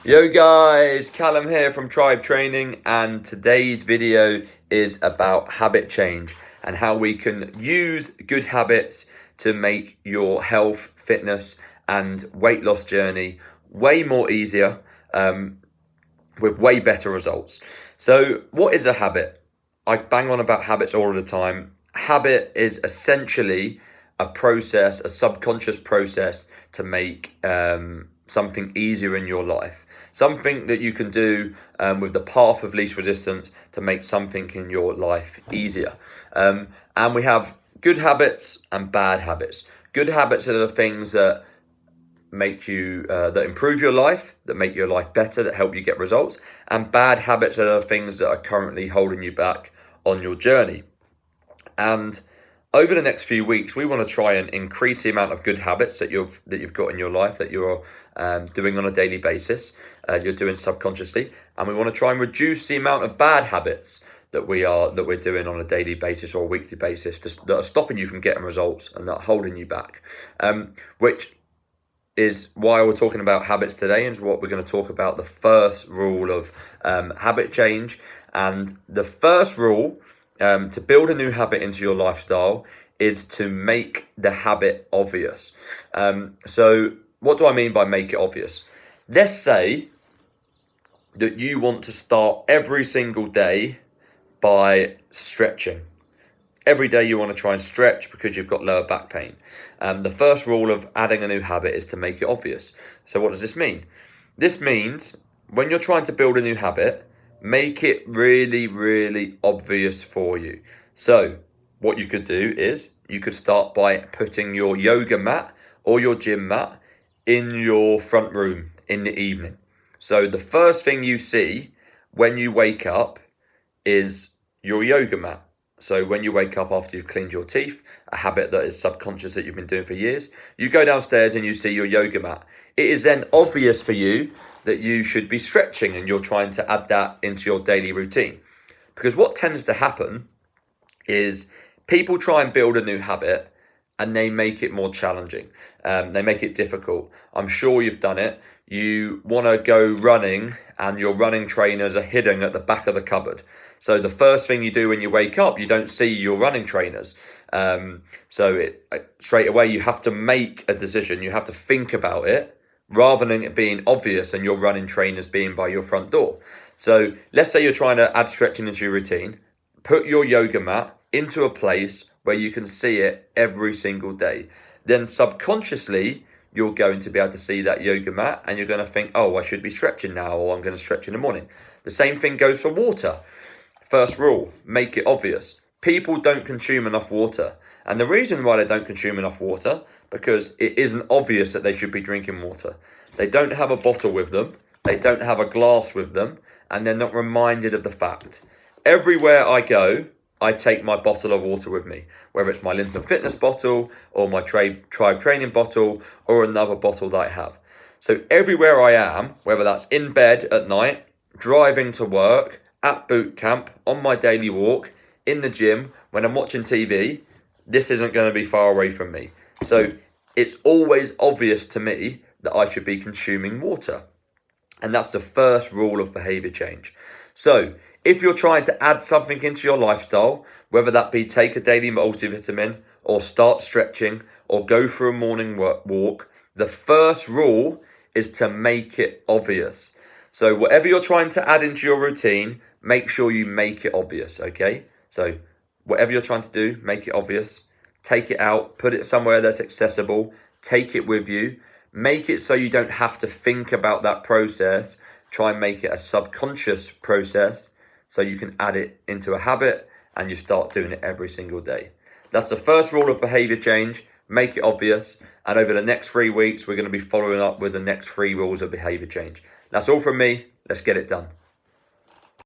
Yo guys, Callum here from Tribe Training, and today's video is about habit change and how we can use good habits to make your health, fitness and weight loss journey way more easier with way better results. So what is a habit? I bang on about habits all the time. Habit is essentially a process, a subconscious process to make something easier in your life. Something that you can do with the path of least resistance to make something in your life easier. And we have good habits and bad habits. Good habits are the things that make you that improve your life, that make your life better, that help you get results. And bad habits are the things that are currently holding you back on your journey. And over the next few weeks, we want to try and increase the amount of good habits that you've got in your life, that you're doing on a daily basis, you're doing subconsciously, and we want to try and reduce the amount of bad habits that we're doing on a daily basis or a weekly basis, that are stopping you from getting results and that are holding you back. Which is why we're talking about habits today, and what we're going to talk about the first rule of habit change. And the first rule to build a new habit into your lifestyle is to make the habit obvious. So what do I mean by make it obvious? Let's say that you want to start every single day by stretching. Every day you want to try and stretch because you've got lower back pain. The first rule of adding a new habit is to make it obvious. So what does this mean? This means when you're trying to build a new habit, make it really, really obvious for you. So what you could do is you could start by putting your yoga mat or your gym mat in your front room in the evening. So the first thing you see when you wake up is your yoga mat. So when you wake up after you've cleaned your teeth, a habit that is subconscious that you've been doing for years, you go downstairs and you see your yoga mat. It is then obvious for you that you should be stretching, and you're trying to add that into your daily routine. Because what tends to happen is people try and build a new habit and they make it more challenging. They make it difficult. I'm sure you've done it. You want to go running and your running trainers are hidden at the back of the cupboard. So the first thing you do when you wake up, you don't see your running trainers. Straight away you have to make a decision. You have to think about it rather than it being obvious and your running trainers being by your front door. So let's say you're trying to add stretching into your routine. Put your yoga mat into a place where you can see it every single day. Then subconsciously, you're going to be able to see that yoga mat and you're going to think, oh, I should be stretching now, or I'm going to stretch in the morning. The same thing goes for water. First rule, make it obvious. People don't consume enough water. And the reason why they don't consume enough water, because it isn't obvious that they should be drinking water. They don't have a bottle with them. They don't have a glass with them. And they're not reminded of the fact. Everywhere I go, I take my bottle of water with me, whether it's my Linton Fitness bottle or my Tribe Training bottle or another bottle that I have. So everywhere I am, whether that's in bed at night, driving to work, at boot camp, on my daily walk, in the gym, when I'm watching TV, this isn't going to be far away from me. So it's always obvious to me that I should be consuming water. And that's the first rule of behavior change. So if you're trying to add something into your lifestyle, whether that be take a daily multivitamin or start stretching or go for a morning walk, the first rule is to make it obvious. So whatever you're trying to add into your routine, make sure you make it obvious, okay? So whatever you're trying to do, make it obvious. Take it out, put it somewhere that's accessible, take it with you. Make it so you don't have to think about that process. Try and make it a subconscious process so you can add it into a habit and you start doing it every single day. That's the first rule of behavior change. Make it obvious. And over the next 3 weeks, we're going to be following up with the next 3 rules of behavior change. That's all from me. Let's get it done.